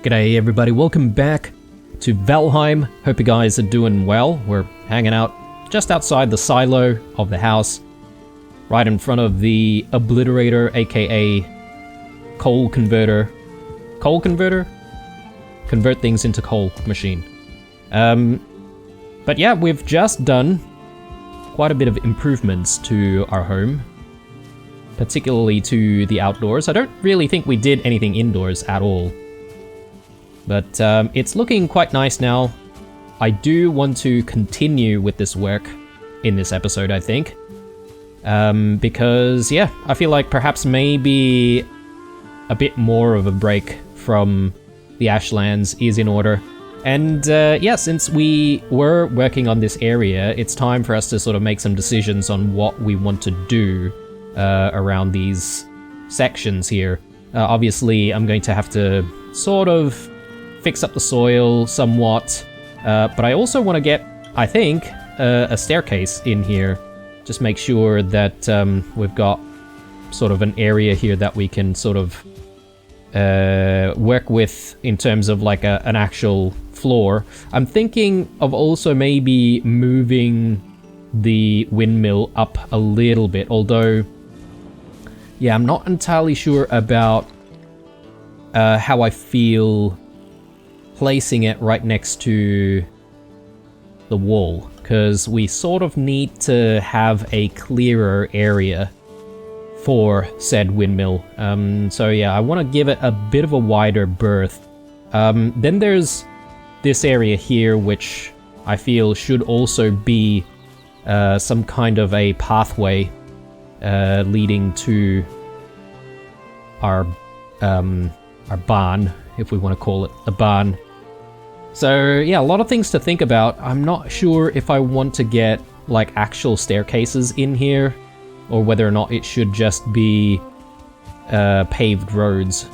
G'day everybody, welcome back to Valheim. Hope you guys are doing well. We're hanging out just outside the silo of the house, right in front of the obliterator, aka coal converter. Coal converter? Convert things into coal machine. But yeah, we've just done quite a bit of improvements to our home, particularly to the outdoors. I don't really think we did anything indoors at all. But it's looking quite nice now. I do want to continue with this work in this episode, I think. Because, yeah, I feel like perhaps maybe a bit more of a break from the Ashlands is in order. And yeah, since we were working on this area, it's time for us to sort of make some decisions on what we want to do around these sections here. Obviously, I'm going to have to sort of fix up the soil somewhat, but I also want to get, I think, a staircase in here. Just make sure that we've got sort of an area here that we can sort of work with in terms of like an actual floor. I'm thinking of also maybe moving the windmill up a little bit, although, yeah, I'm not entirely sure about how I feel placing it right next to the wall, because we sort of need to have a clearer area for said windmill. So yeah, I want to give it a bit of a wider berth. Then there's this area here, which I feel should also be some kind of a pathway leading to our barn, if we want to call it a barn. So yeah, a lot of things to think about. I'm not sure if I want to get like actual staircases in here, or whether or not it should just be paved roads.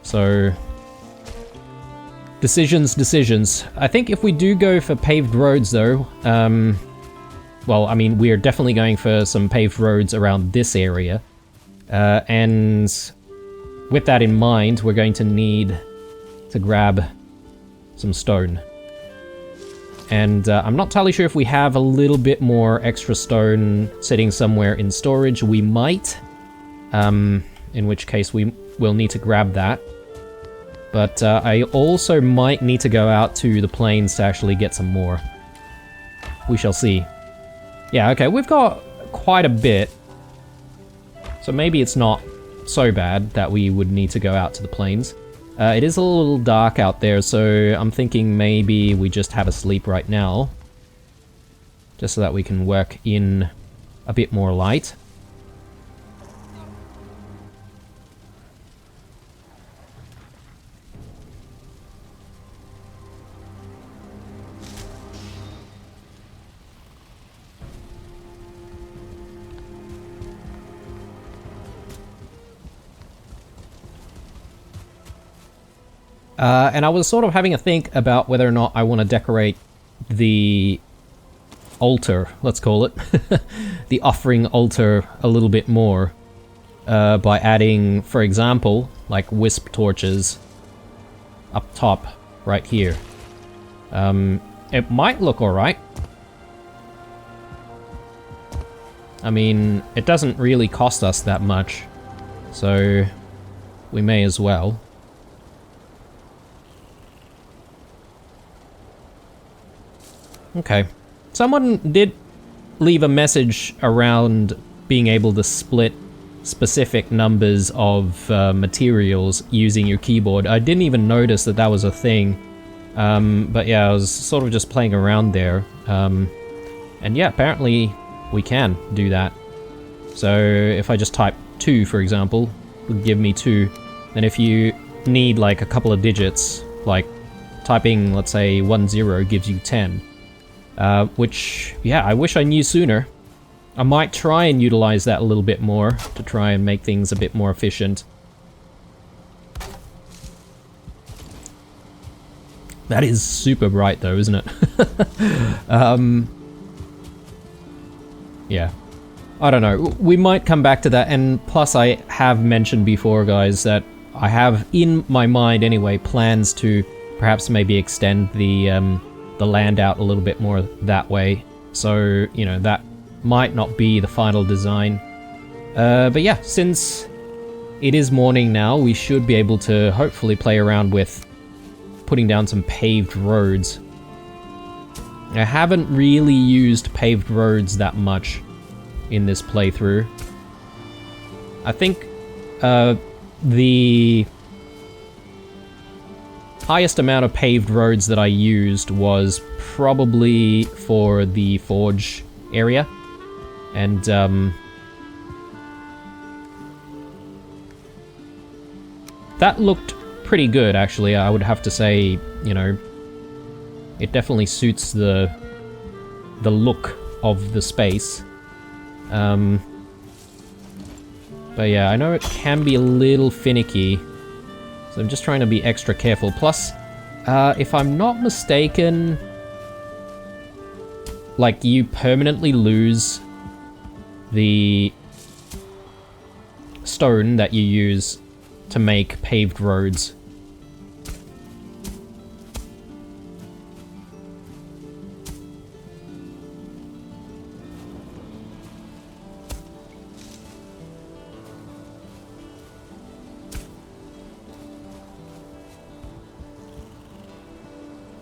So decisions. I think if we do go for paved roads though, well, I mean, we're definitely going for some paved roads around this area. And with that in mind, we're going to need to grab some stone. And I'm not entirely sure if we have a little bit more extra stone sitting somewhere in storage. We might, in which case we will need to grab that. But I also might need to go out to the plains to actually get some more. We shall see. Yeah, okay, we've got quite a bit. So maybe it's not so bad that we would need to go out to the plains. It is a little dark out there, so I'm thinking maybe we just have a sleep right now. Just so that we can work in a bit more light. And I was sort of having a think about whether or not I want to decorate the altar, let's call it, the offering altar a little bit more, by adding, for example, like wisp torches up top right here. It might look alright. I mean, it doesn't really cost us that much, so we may as well. Okay. Someone did leave a message around being able to split specific numbers of materials using your keyboard. I didn't even notice that that was a thing. But yeah, I was sort of just playing around there. And yeah, apparently we can do that. So if I just type 2, for example, it would give me 2. And if you need like a couple of digits, like typing, let's say 10 gives you 10. Which, yeah, I wish I knew sooner. I might try and utilize that a little bit more to try and make things a bit more efficient. That is super bright though, isn't it? Yeah. I don't know. We might come back to that, and plus I have mentioned before, guys, that I have, in my mind anyway, plans to perhaps maybe extend the land out a little bit more that way. So, you know, that might not be the final design. But yeah, since it is morning now, we should be able to hopefully play around with putting down some paved roads. I haven't really used paved roads that much in this playthrough. I think the highest amount of paved roads that I used was probably for the forge area, and that looked pretty good, actually. I would have to say, you know, it definitely suits the look of the space. But yeah, I know it can be a little finicky, so I'm just trying to be extra careful. Plus, if I'm not mistaken, like, you permanently lose the stone that you use to make paved roads.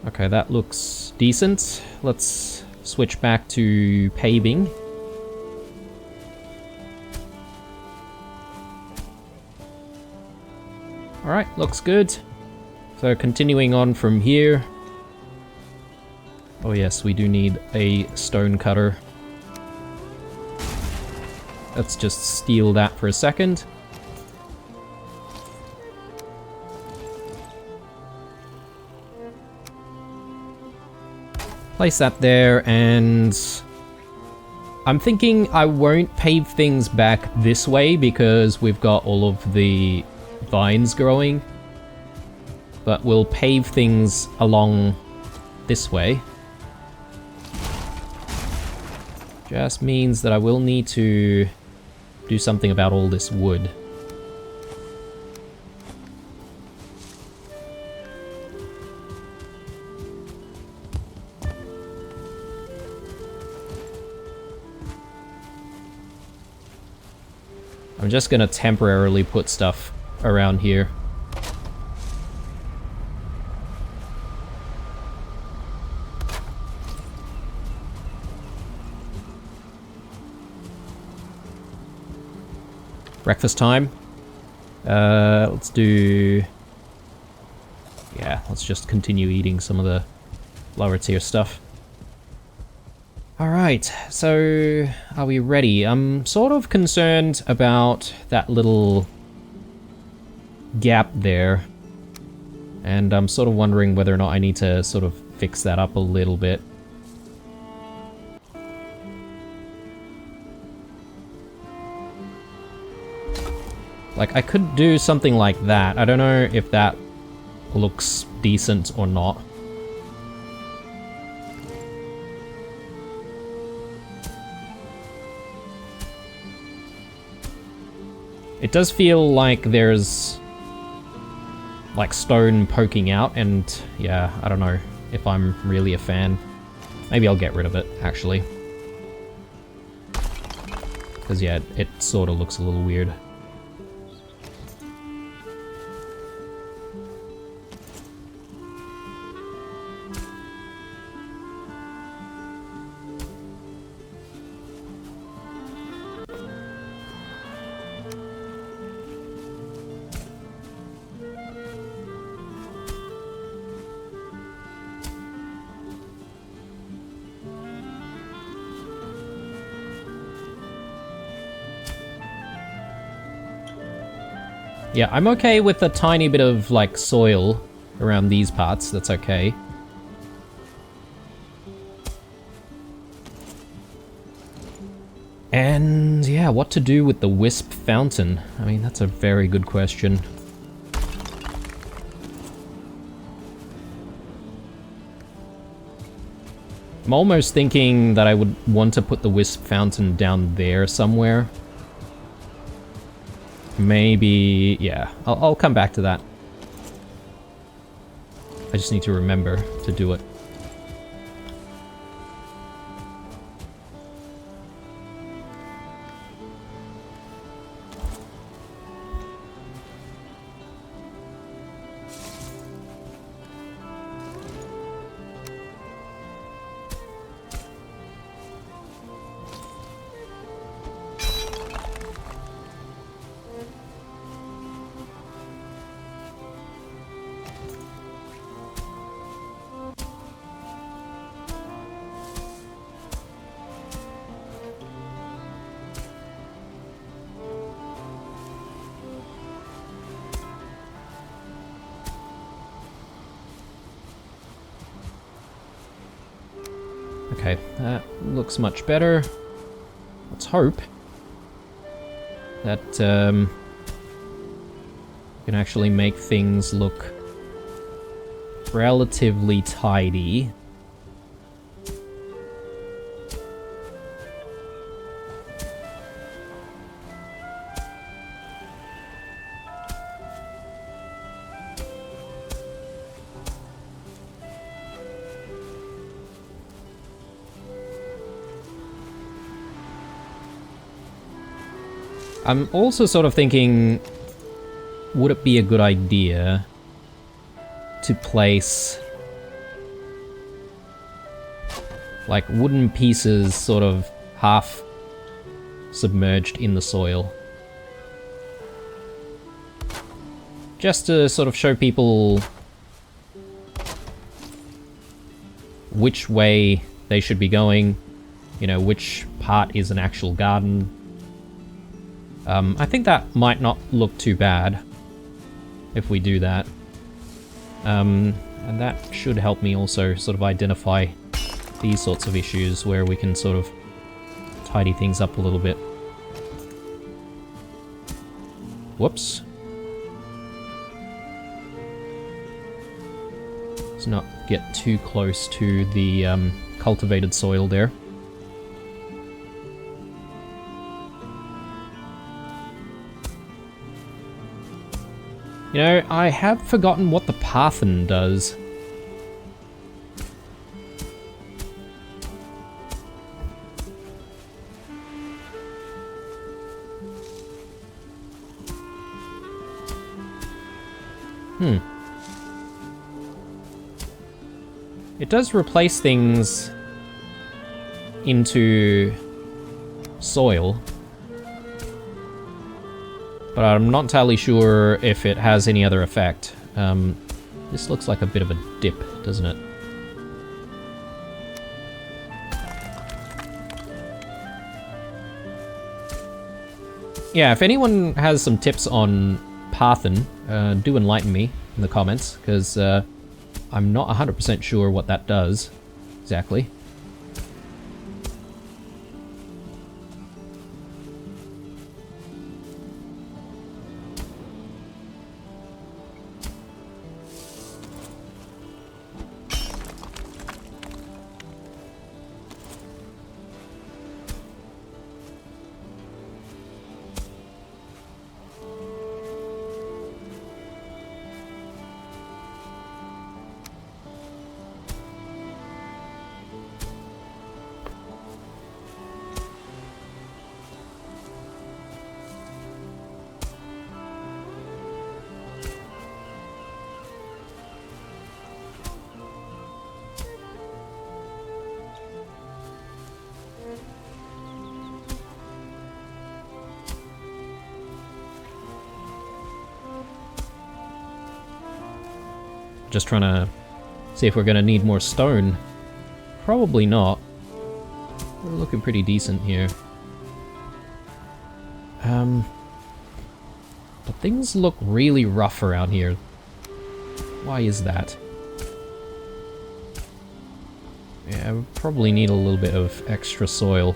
Okay, that looks decent. Let's switch back to paving. Alright, looks good. So continuing on from here. Oh yes, we do need a stone cutter. Let's just steal that for a second. Place that there, and I'm thinking I won't pave things back this way because we've got all of the vines growing, but we'll pave things along this way. Just means that I will need to do something about all this wood. I'm just gonna temporarily put stuff around here. Breakfast time. Let's do... Yeah, let's just continue eating some of the lower tier stuff. Alright, so are we ready? I'm sort of concerned about that little gap there, and I'm sort of wondering whether or not I need to sort of fix that up a little bit. Like, I could do something like that. I don't know if that looks decent or not. It does feel like there's like stone poking out, and yeah, I don't know if I'm really a fan. Maybe I'll get rid of it, actually. Because yeah, it sort of looks a little weird. Yeah, I'm okay with a tiny bit of, like, soil around these parts. That's okay. And, yeah, what to do with the Wisp Fountain? I mean, that's a very good question. I'm almost thinking that I would want to put the Wisp Fountain down there somewhere. maybe... yeah, I'll come back to that. I just need to remember to do it. Okay, that looks much better. Let's hope that we can actually make things look relatively tidy. I'm also sort of thinking, would it be a good idea to place like wooden pieces sort of half submerged in the soil? Just to sort of show people which way they should be going, you know, which part is an actual garden. I think that might not look too bad if we do that. And that should help me also sort of identify these sorts of issues where we can sort of tidy things up a little bit. Whoops. Let's not get too close to the cultivated soil there. You know, I have forgotten what the Parthen does. It does replace things into soil. But I'm not entirely sure if it has any other effect. This looks like a bit of a dip, doesn't it? Yeah, if anyone has some tips on Parthen, do enlighten me in the comments, because I'm not 100% sure what that does exactly. Just trying to see if we're going to need more stone. Probably not. We're looking pretty decent here. But things look really rough around here. Why is that? Yeah, we probably need a little bit of extra soil.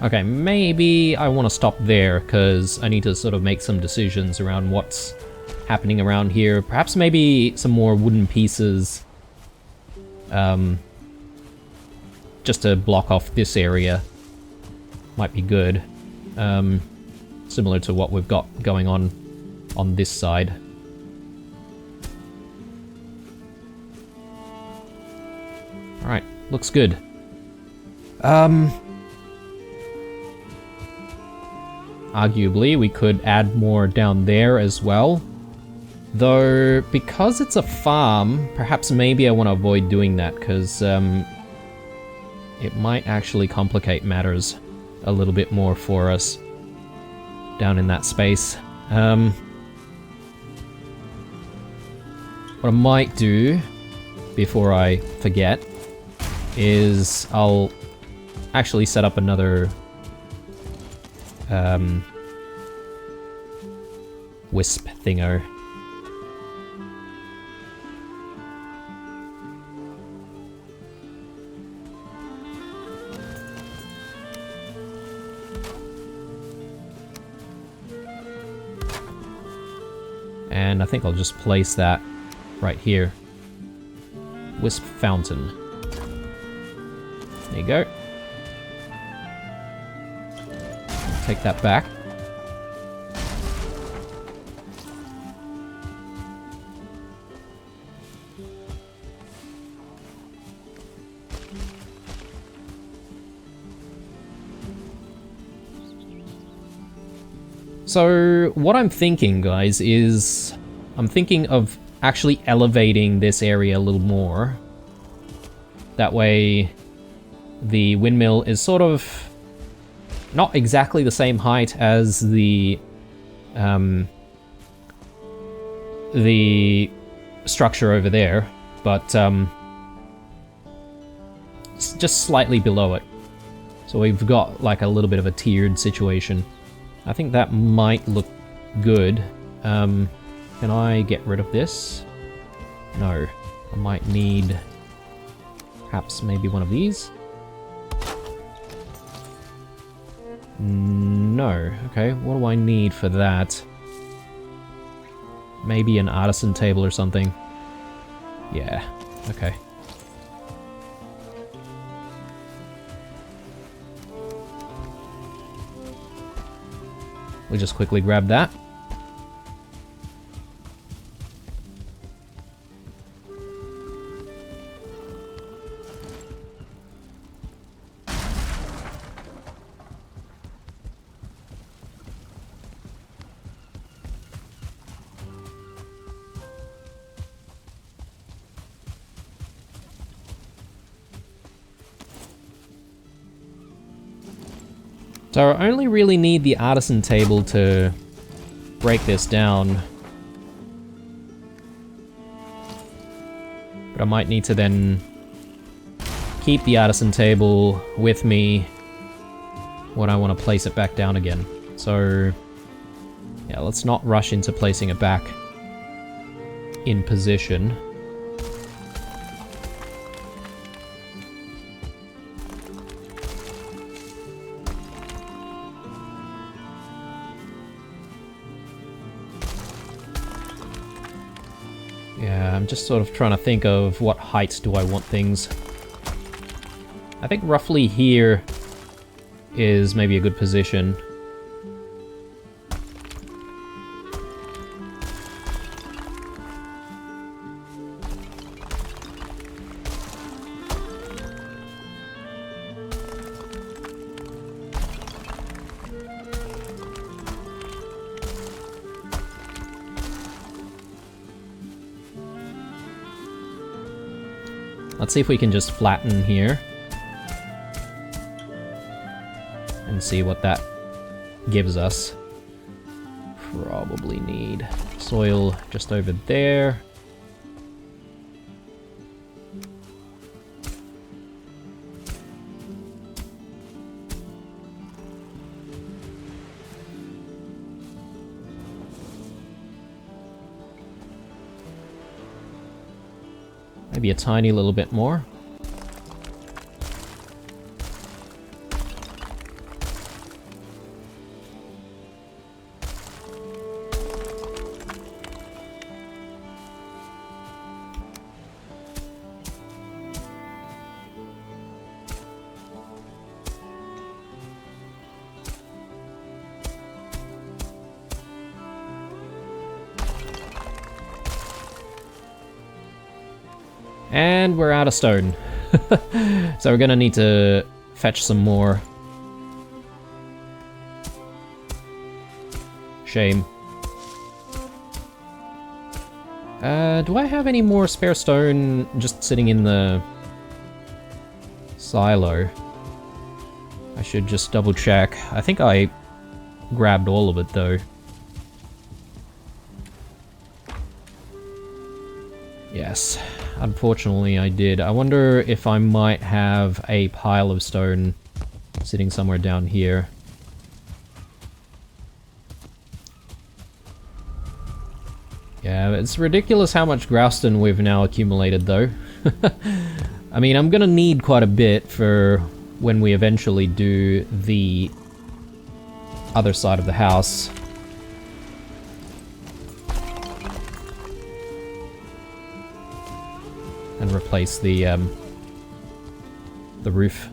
Okay, maybe I want to stop there, because I need to sort of make some decisions around what's happening around here. Perhaps maybe some more wooden pieces, just to block off this area might be good. Similar to what we've got going on this side. Alright, looks good. Arguably, we could add more down there as well. Though, because it's a farm, perhaps maybe I want to avoid doing that, because it might actually complicate matters a little bit more for us down in that space. What I might do, before I forget, is I'll actually set up another wisp thingo. And I think I'll just place that right here. Wisp fountain. There you go. Take that back. So, what I'm thinking, guys, is I'm thinking of actually elevating this area a little more. That way, the windmill is sort of not exactly the same height as the structure over there, but it's just slightly below it. So we've got like a little bit of a tiered situation. I think that might look good. Can I get rid of this? No. I might need perhaps maybe one of these. No. Okay, what do I need for that? Maybe an artisan table or something. Yeah, okay. We'll just quickly grab that. So I only really need the artisan table to break this down. But I might need to then keep the artisan table with me when I want to place it back down again. So yeah, let's not rush into placing it back in position. Yeah, I'm just sort of trying to think of what heights do I want things. I think roughly here is maybe a good position. Let's see if we can just flatten here. And see what that gives us. Probably need soil just over there. Maybe a tiny little bit more. And we're out of stone. So we're gonna need to fetch some more. Shame. Do I have any more spare stone just sitting in the silo? I should just double check. I think I grabbed all of it though. Yes, unfortunately I did. I wonder if I might have a pile of stone sitting somewhere down here. Yeah, it's ridiculous how much grouston we've now accumulated though. I mean, I'm gonna need quite a bit for when we eventually do the other side of the house. And replace the roof.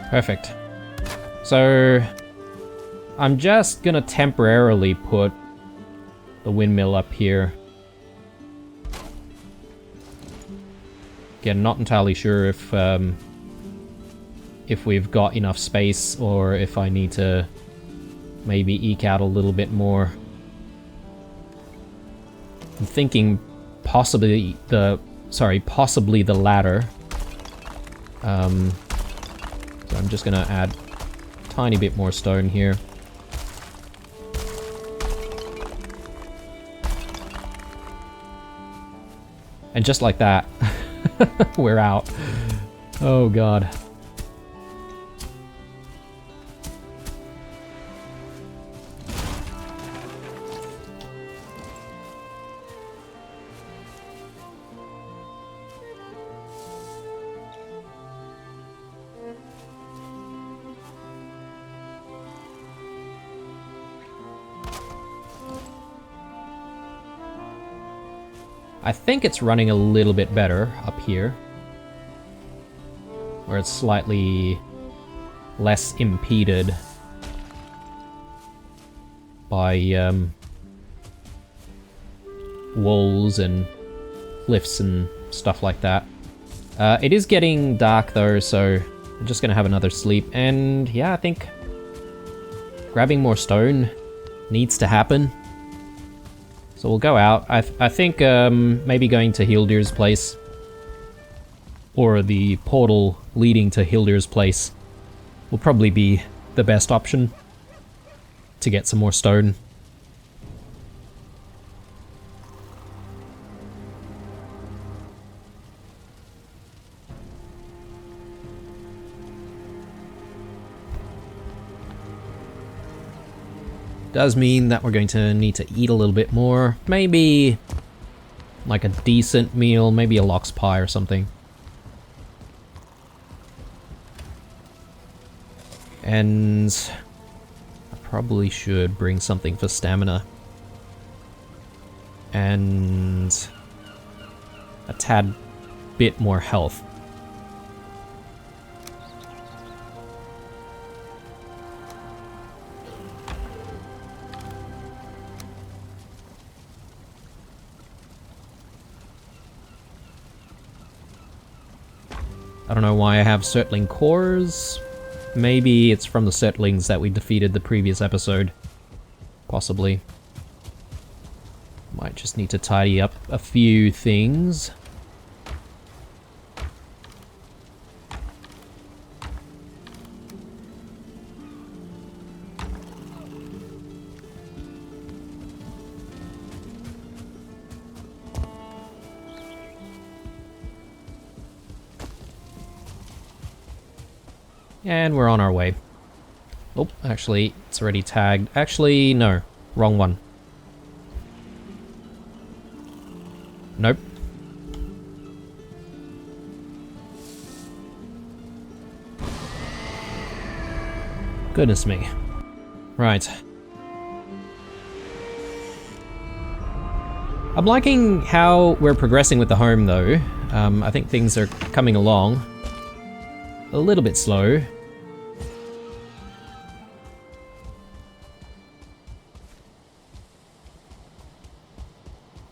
Perfect. So I'm just gonna temporarily put the windmill up here. Again, not entirely sure if we've got enough space or if I need to maybe eke out a little bit more. I'm thinking possibly the latter. So I'm just gonna add a tiny bit more stone here. And just like that, we're out. Oh god. I think it's running a little bit better up here, where it's slightly less impeded by walls and cliffs and stuff like that. It is getting dark though, so I'm just gonna have another sleep. And yeah, I think grabbing more stone needs to happen. So we'll go out. I think maybe going to Hildir's place, or the portal leading to Hildir's place, will probably be the best option to get some more stone. Does mean that we're going to need to eat a little bit more. Maybe like a decent meal, maybe a lox pie or something. And I probably should bring something for stamina. And a tad bit more health. I don't know why I have Surtling cores. Maybe it's from the Surtlings that we defeated the previous episode. Possibly. Might just need to tidy up a few things. And we're on our way. Oh, actually, it's already tagged. Actually, no. Wrong one. Nope. Goodness me. Right. I'm liking how we're progressing with the home, though. I think things are coming along a little bit slow.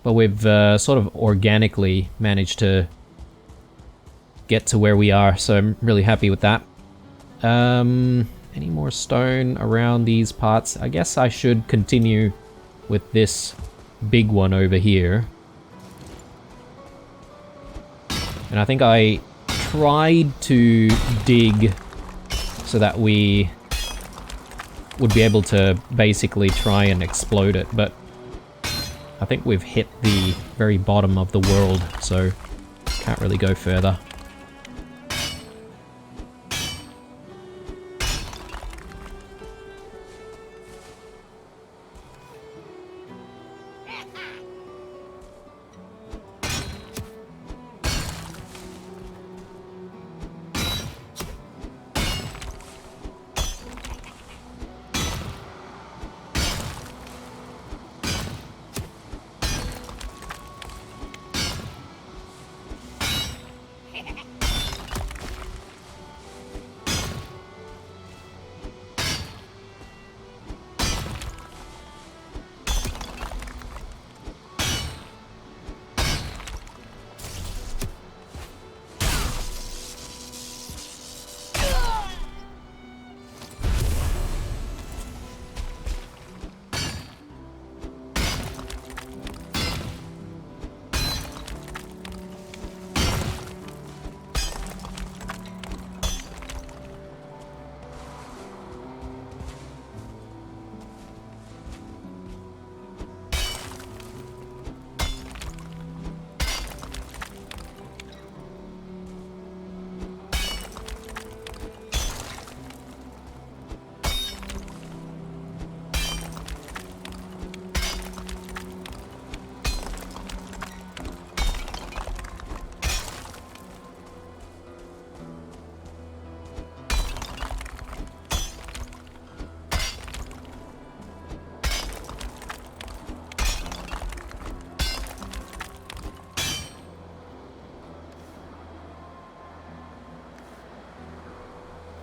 But we've sort of organically managed to get to where we are, so I'm really happy with that. Any more stone around these parts? I guess I should continue with this big one over here. And I think I tried to dig so that we would be able to basically try and explode it, but I think we've hit the very bottom of the world, so can't really go further.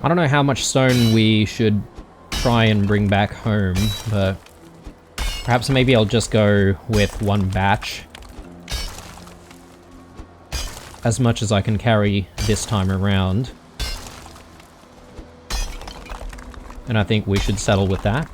I don't know how much stone we should try and bring back home, but perhaps maybe I'll just go with one batch. As much as I can carry this time around. And I think we should settle with that.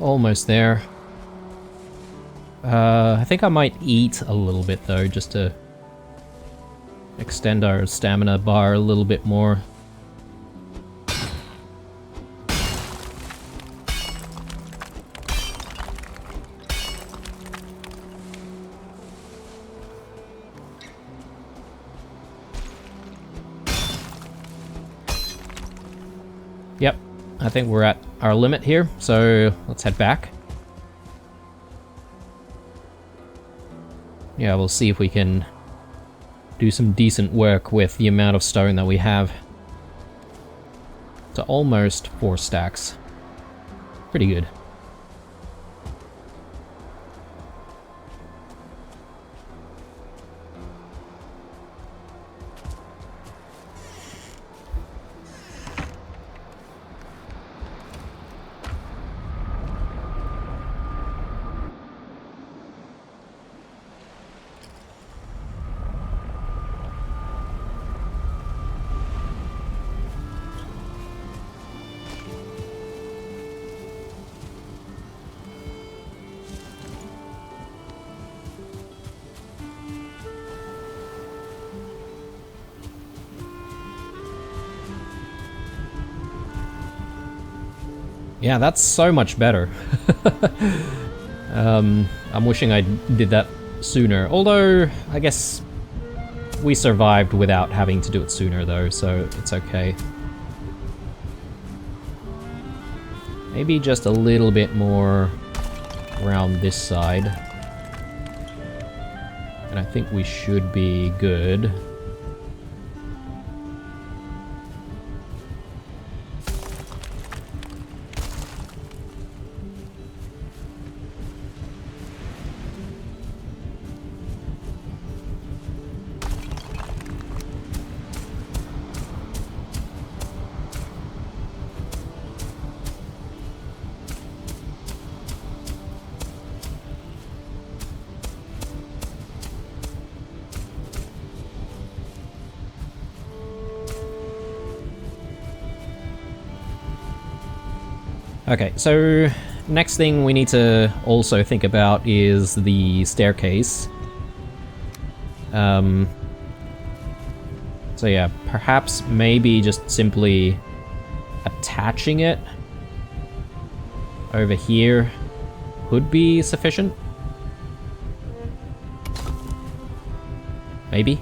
almost there. I think I might eat a little bit though, just to extend our stamina bar a little bit more. Yep, I think we're at our limit here, so let's head back. Yeah, we'll see if we can do some decent work with the amount of stone that we have. To almost 4 stacks. Pretty good. Yeah, that's so much better. I'm wishing I did that sooner. Although, I guess we survived without having to do it sooner though, so it's okay. Maybe just a little bit more around this side. And I think we should be good. Okay, so next thing we need to also think about is the staircase. So yeah, perhaps maybe just simply attaching it over here would be sufficient. Maybe.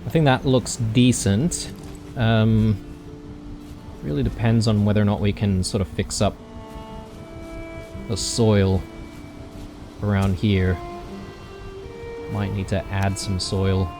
I think that looks decent. Really depends on whether or not we can sort of fix up the soil around here. Might need to add some soil.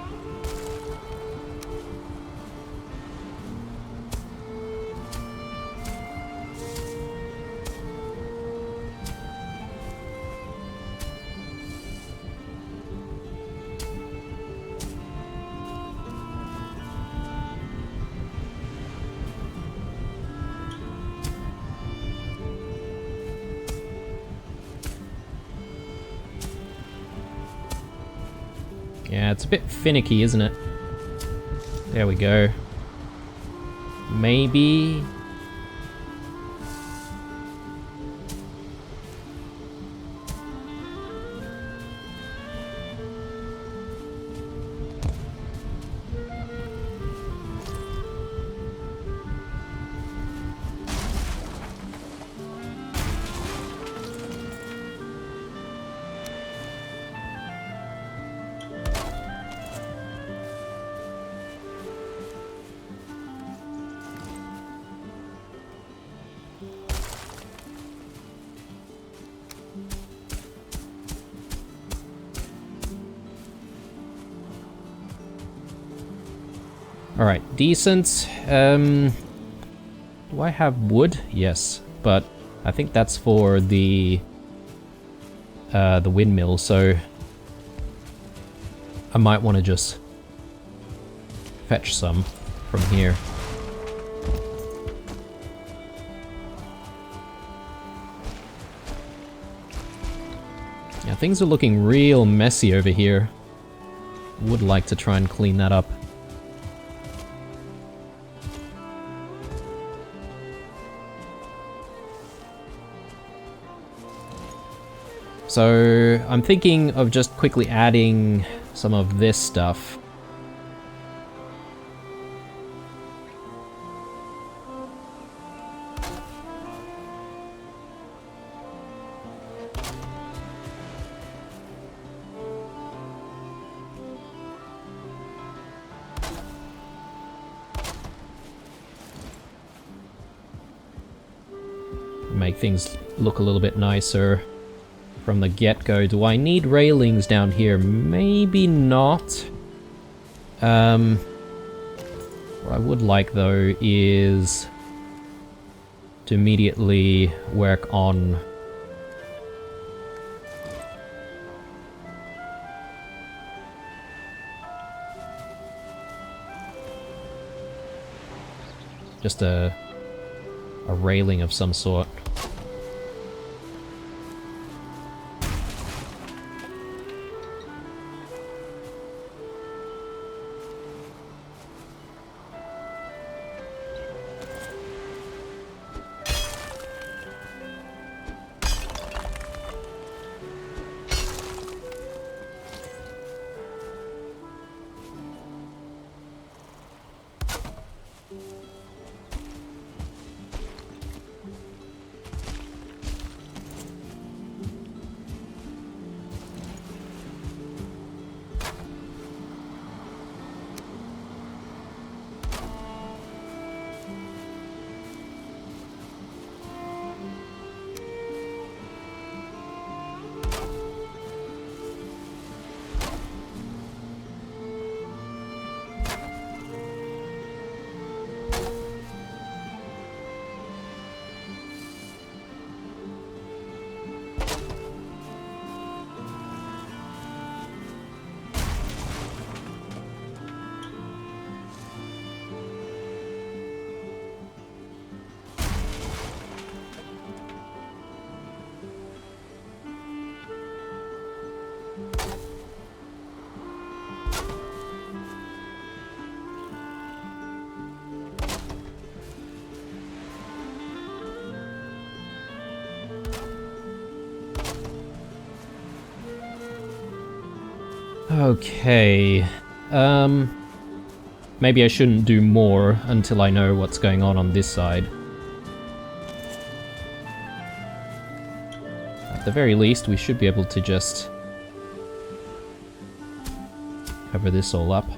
Yeah, it's a bit finicky, isn't it? There we go. Maybe... Alright, decent. Do I have wood? Yes, but I think that's for the windmill, so I might want to just fetch some from here. Yeah, things are looking real messy over here. Would like to try and clean that up. So I'm thinking of just quickly adding some of this stuff. Make things look a little bit nicer from the get-go. Do I need railings down here? Maybe not. What I would like, though, is to immediately work on just a railing of some sort. Okay, maybe I shouldn't do more until I know what's going on this side. At the very least, we should be able to just cover this all up.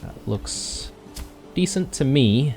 That looks decent to me.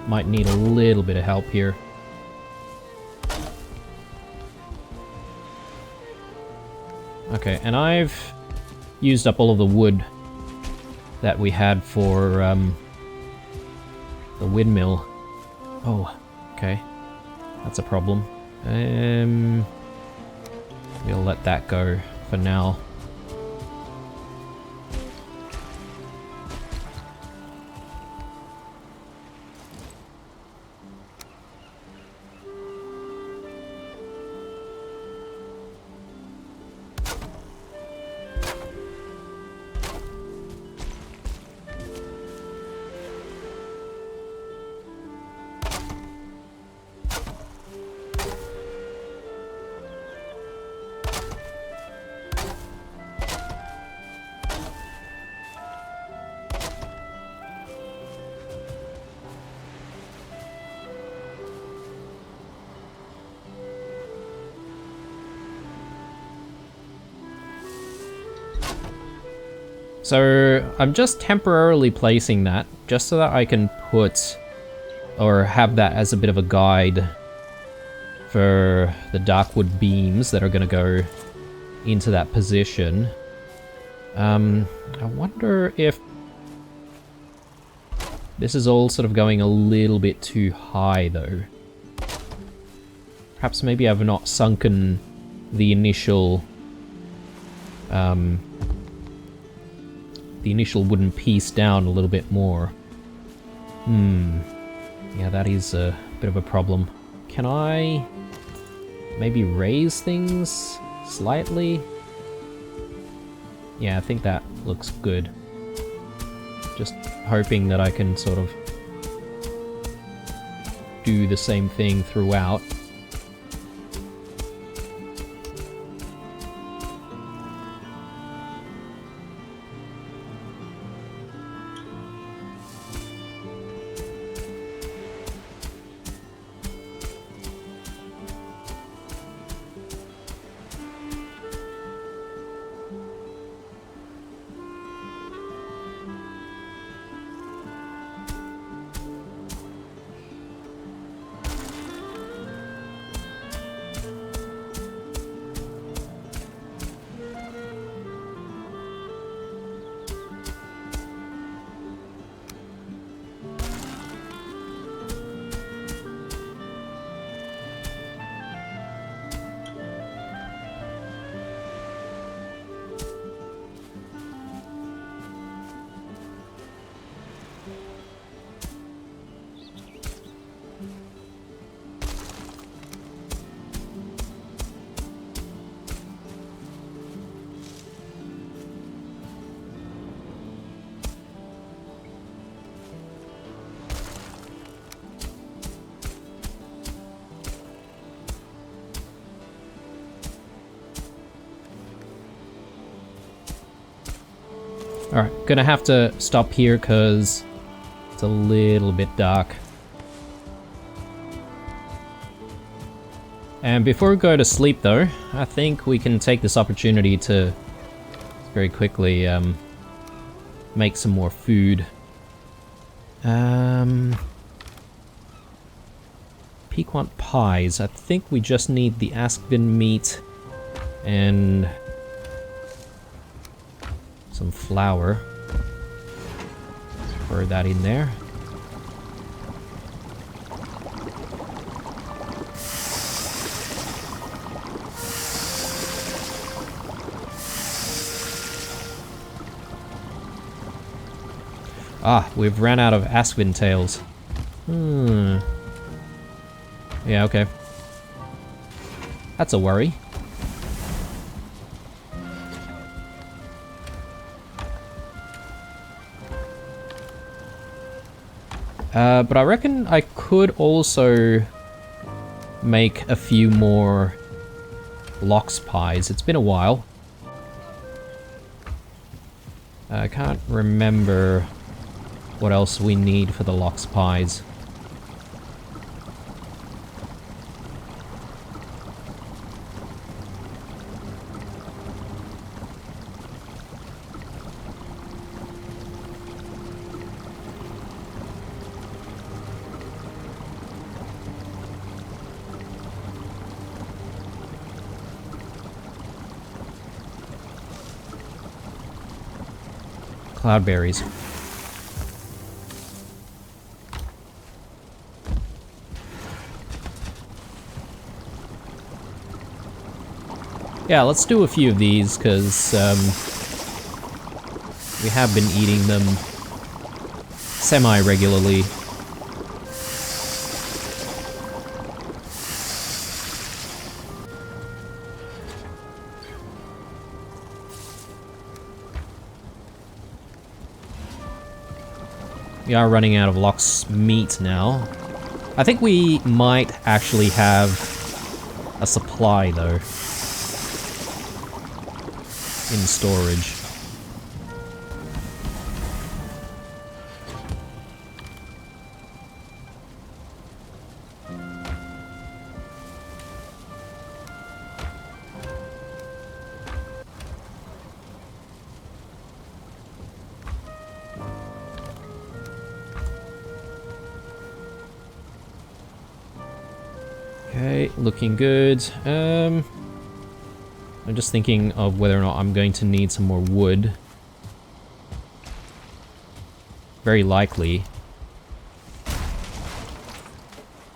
might need a little bit of help here. Okay, and I've used up all of the wood that we had for the windmill. Oh, okay. That's a problem. We'll let that go for now. So I'm just temporarily placing that, just so that I can put, or have that as a bit of a guide for the darkwood beams that are going to go into that position. I wonder if this is all sort of going a little bit too high though. Perhaps maybe I've not sunken the initial wooden piece down a little bit more. Yeah, that is a bit of a problem. Can I maybe raise things slightly? Yeah, I think that looks good. Just hoping that I can sort of do the same thing throughout. Alright, gonna have to stop here because it's a little bit dark. And before we go to sleep though, I think we can take this opportunity to very quickly make some more food. Piquant pies. I think we just need the Askvin meat and some flour. Throw that in there. Ah, we've ran out of Askvin tails. Yeah, okay. That's a worry. But I reckon I could also make a few more lox pies. It's been a while. I can't remember what else we need for the lox pies. cloudberries. Yeah, let's do a few of these, because we have been eating them semi-regularly. We are running out of Locke's meat now. I think we might actually have a supply, though, in storage. Okay, looking good. I'm just thinking of whether or not I'm going to need some more wood. Very likely.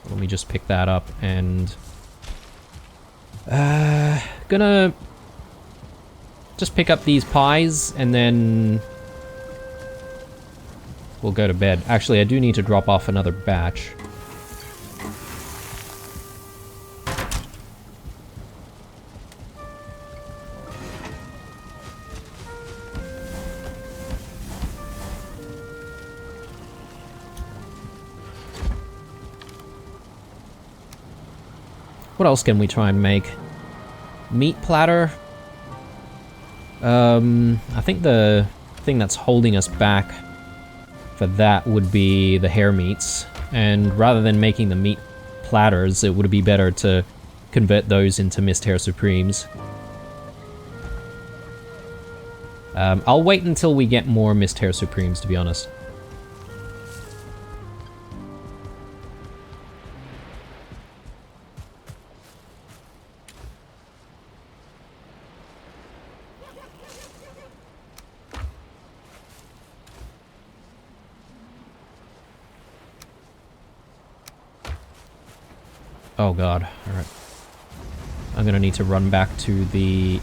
Let me just pick that up and... gonna... just pick up these pies and then... we'll go to bed. Actually, I do need to drop off another batch. What else can we try and make? Meat platter? I think the thing that's holding us back for that would be the hare meats. And rather than making the meat platters, it would be better to convert those into Mist Hare Supremes. I'll wait until we get more Mist Hare Supremes, to be honest. Oh god, alright. I'm gonna need to run back to the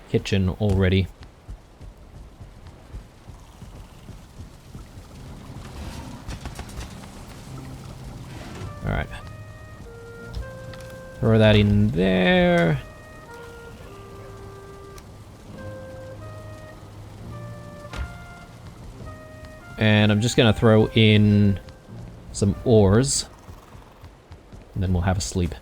kitchen already. Alright. Throw that in there. And I'm just gonna throw in some ores, and then we'll have a sleep.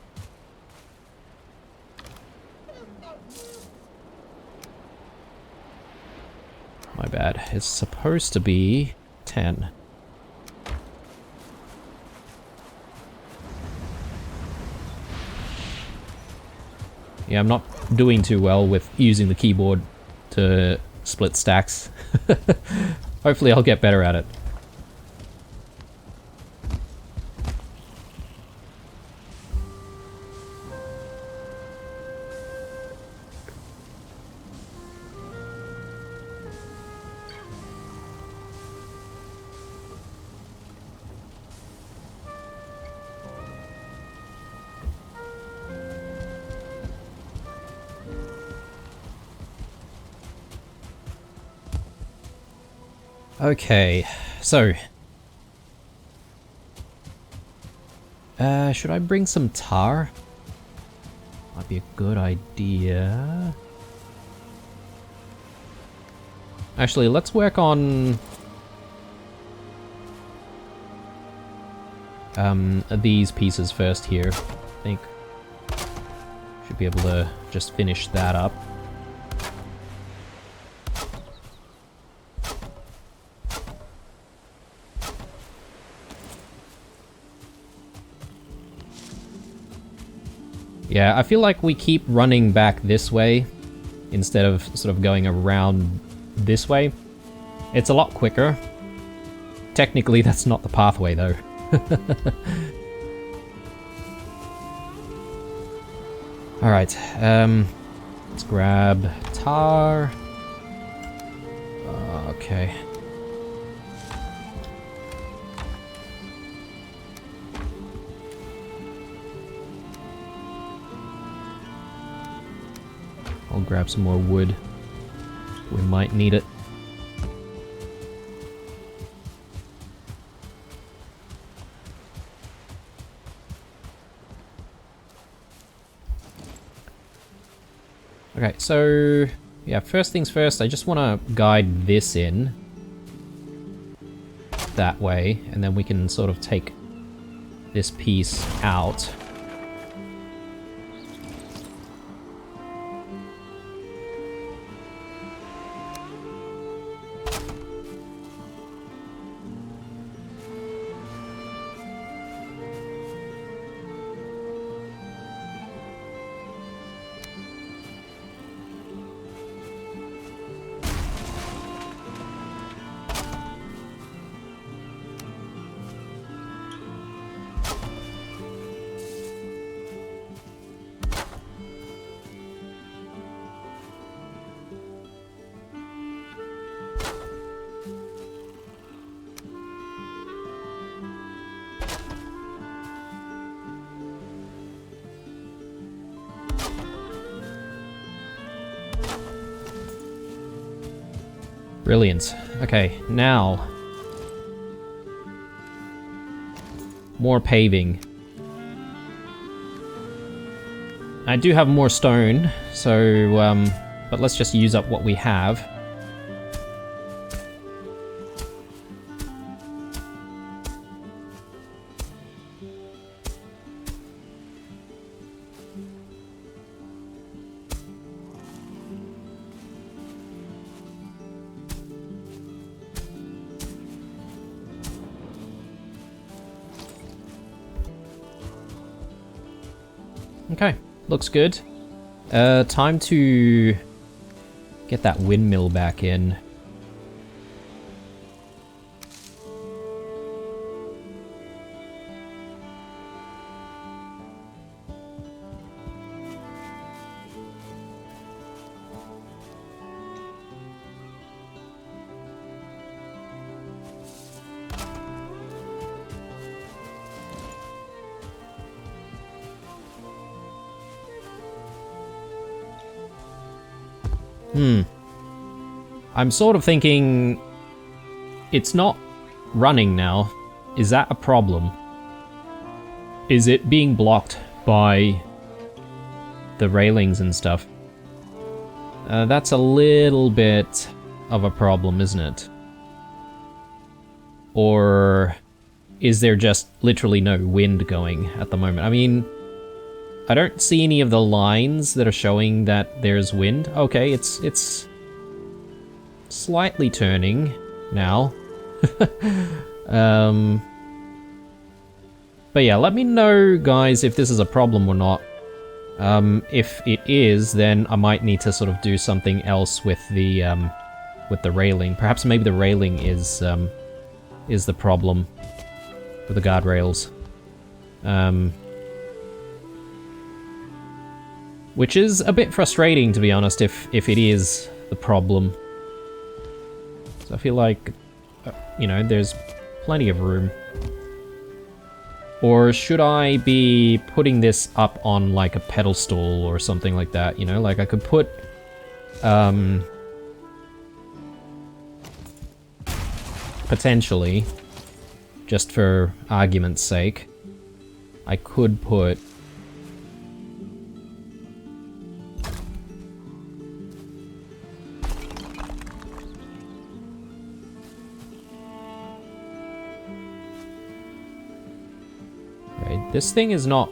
My bad. It's supposed to be 10. Yeah, I'm not doing too well with using the keyboard to split stacks. Hopefully I'll get better at it. Okay, so... should I bring some tar? Might be a good idea. Actually, let's work on... these pieces first here. I think should be able to just finish that up. Yeah, I feel like we keep running back this way instead of sort of going around this way. It's a lot quicker. Technically, that's not the pathway, though. Alright, let's grab tar. Okay. I'll grab some more wood. We might need it. Okay, so yeah, first things first, I just want to guide this in that way, and then we can sort of take this piece out. Brilliant. Okay, now more paving. I do have more stone, so but let's just use up what we have. Okay, looks good. Time to get that windmill back in. I'm sort of thinking it's not running now. Is that a problem? Is it being blocked by the railings and stuff? That's a little bit of a problem, isn't it? Or is there just literally no wind going at the moment? I mean, I don't see any of the lines that are showing that there's wind. Okay, it's slightly turning now. But yeah, let me know, guys, if this is a problem or not. If it is, then I might need to sort of do something else with the railing. Perhaps maybe the railing is the problem with the guardrails. Which is a bit frustrating, to be honest, if it is the problem. So I feel like, you know, there's plenty of room. Or should I be putting this up on like a pedestal or something like that, you know? Like I could put, potentially, just for argument's sake, I could put this thing is not,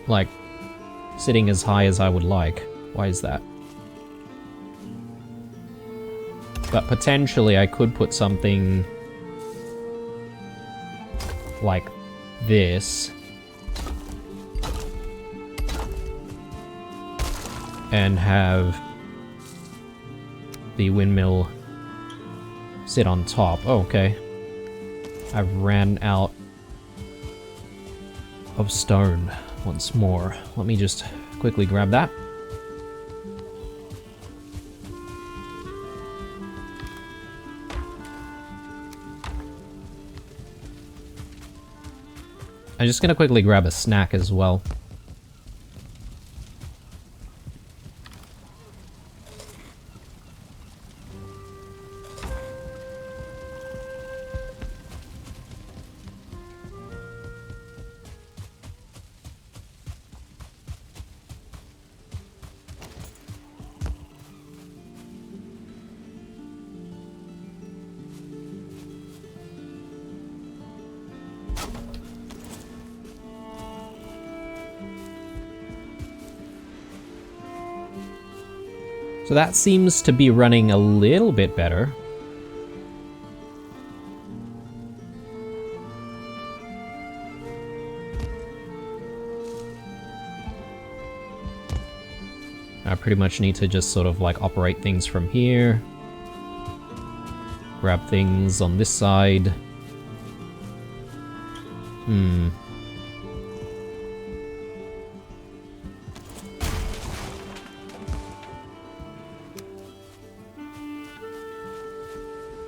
like, sitting as high as I would like. Why is that? But potentially I could put something like this. And have the windmill sit on top. Oh, okay. I've ran out of stone once more. Let me just quickly grab that. I'm just gonna quickly grab a snack as well. So that seems to be running a little bit better. I pretty much need to just sort of like operate things from here. Grab things on this side.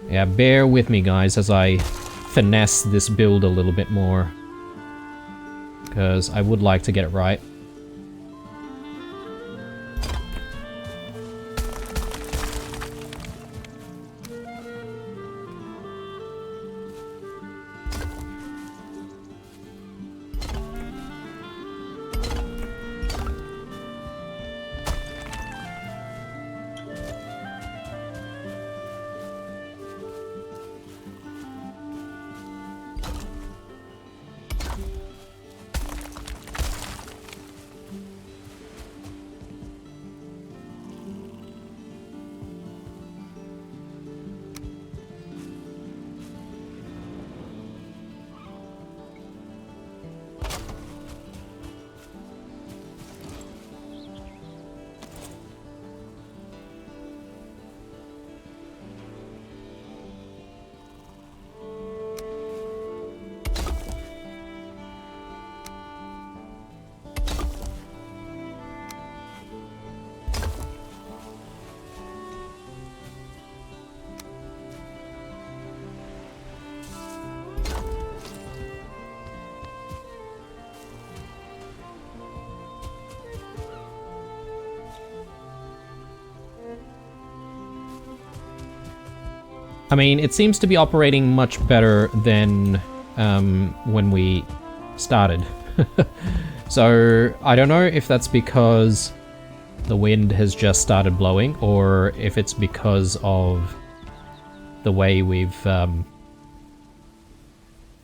Yeah, bear with me guys as I finesse this build a little bit more, because I would like to get it right. I mean, it seems to be operating much better than when we started. So, I don't know if that's because the wind has just started blowing, or if it's because of the way we've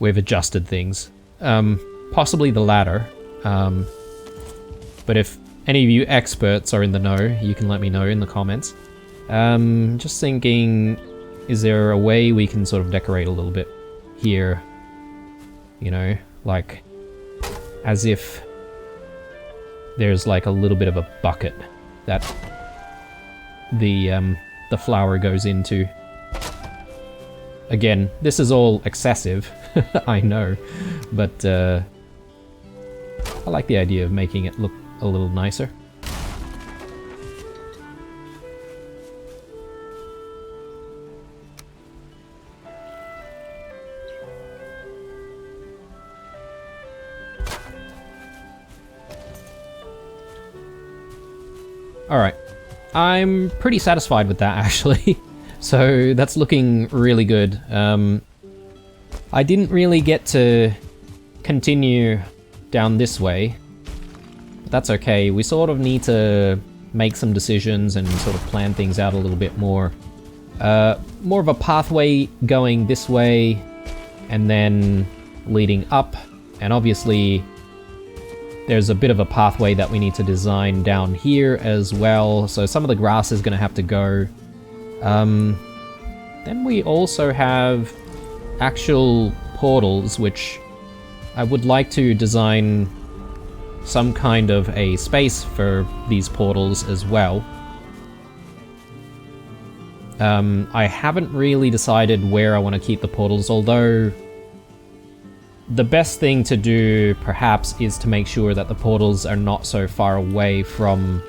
adjusted things. Possibly the latter. But if any of you experts are in the know, you can let me know in the comments. Just thinking, is there a way we can sort of decorate a little bit here? You know, like as if there's like a little bit of a bucket that the flower goes into. Again, this is all excessive, I know, but I like the idea of making it look a little nicer. Alright, I'm pretty satisfied with that actually, so that's looking really good. I didn't really get to continue down this way, but that's okay. We sort of need to make some decisions and sort of plan things out a little bit more. More of a pathway going this way, and then leading up, and obviously there's a bit of a pathway that we need to design down here as well, so some of the grass is going to have to go. Then we also have actual portals, which I would like to design some kind of a space for these portals as well. I haven't really decided where I want to keep the portals, although the best thing to do, perhaps, is to make sure that the portals are not so far away from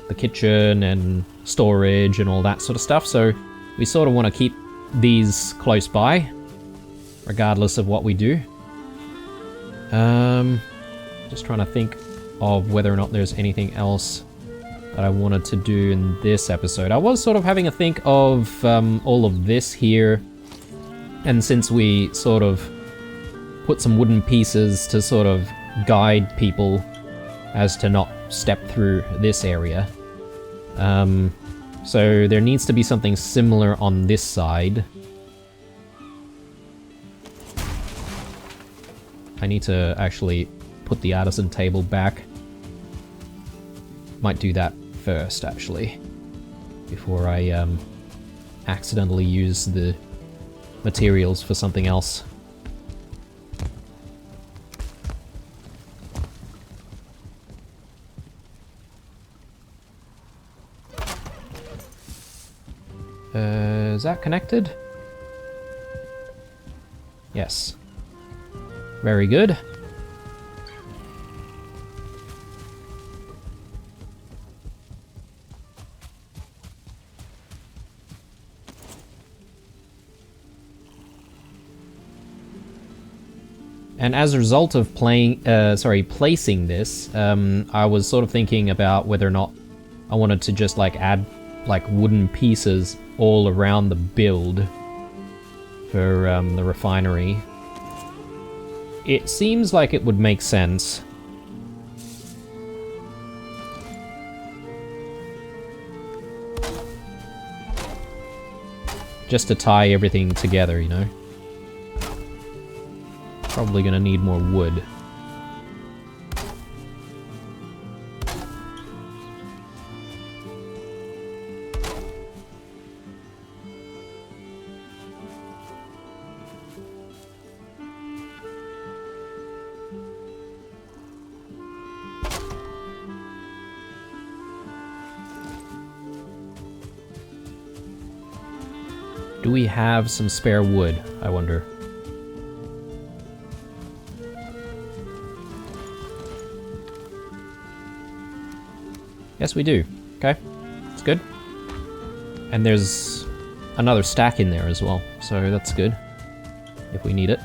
the kitchen and storage and all that sort of stuff, so we sort of want to keep these close by, regardless of what we do. Just trying to think of whether or not there's anything else that I wanted to do in this episode. I was sort of having a think of all of this here, and since we sort of put some wooden pieces to sort of guide people as to not step through this area. So there needs to be something similar on this side. I need to actually put the artisan table back. Might do that first, actually, before I accidentally use the materials for something else. Is that connected? Yes. Very good. And as a result of placing this, I was sort of thinking about whether or not I wanted to just like add like wooden pieces all around the build for the refinery. It seems like it would make sense. Just to tie everything together, you know? Probably gonna need more wood. Do we have some spare wood, I wonder? Yes, we do. Okay, that's good. And there's another stack in there as well, so that's good, if we need it.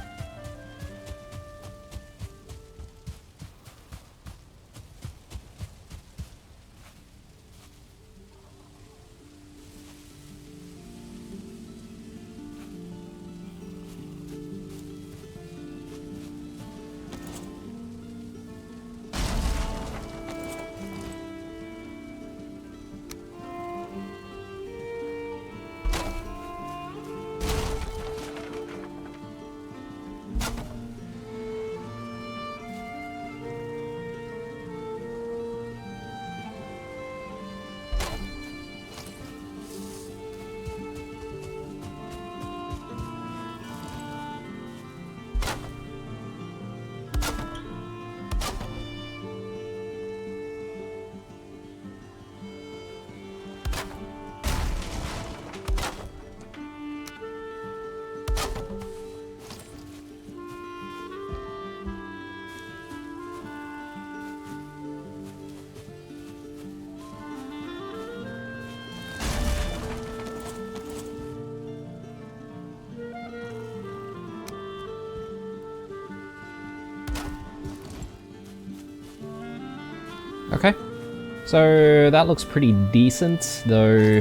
Okay, so that looks pretty decent, though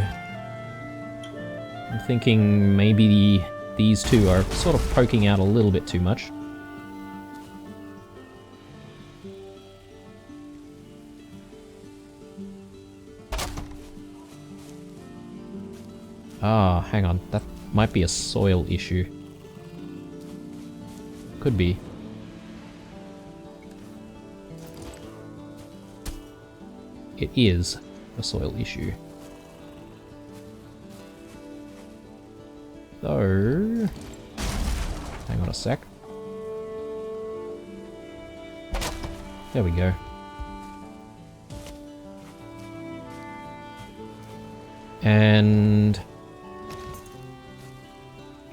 I'm thinking maybe these two are sort of poking out a little bit too much. Ah, hang on, that might be a soil issue. Could be. It is a soil issue. So, hang on a sec. There we go. And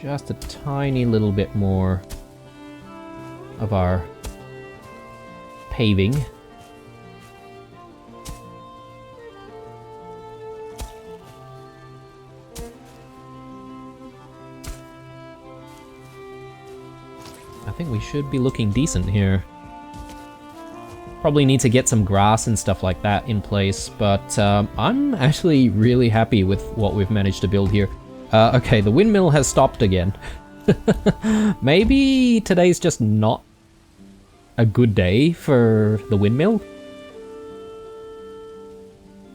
just a tiny little bit more of our paving. I think we should be looking decent here. Probably need to get some grass and stuff like that in place, but I'm actually really happy with what we've managed to build here. Okay, the windmill has stopped again. Maybe today's just not a good day for the windmill?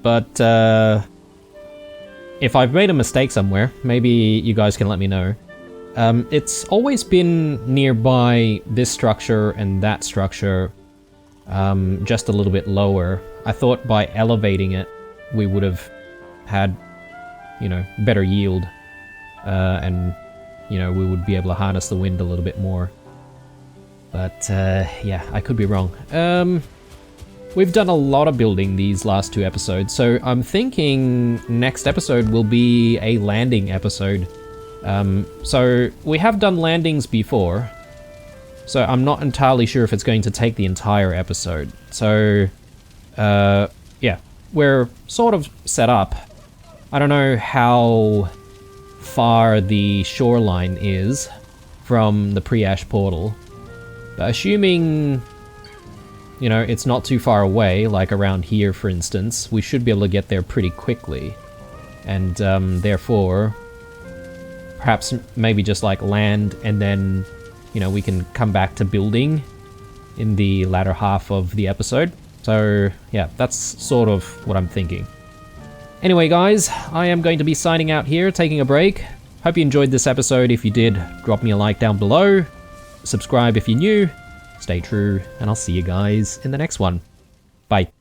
But if I've made a mistake somewhere, maybe you guys can let me know. It's always been nearby this structure and that structure, just a little bit lower. I thought by elevating it, we would have had, you know, better yield, and, you know, we would be able to harness the wind a little bit more. But, yeah, I could be wrong. We've done a lot of building these last 2 episodes, so I'm thinking next episode will be a landing episode. So we have done landings before, so I'm not entirely sure if it's going to take the entire episode. So, yeah, we're sort of set up. I don't know how far the shoreline is from the pre-ash portal, but assuming, you know, it's not too far away, like around here, for instance, we should be able to get there pretty quickly. And, therefore, perhaps maybe just, like, land, and then, you know, we can come back to building in the latter half of the episode. So, yeah, that's sort of what I'm thinking. Anyway, guys, I am going to be signing out here, taking a break. Hope you enjoyed this episode. If you did, drop me a like down below. Subscribe if you're new. Stay true, and I'll see you guys in the next one. Bye.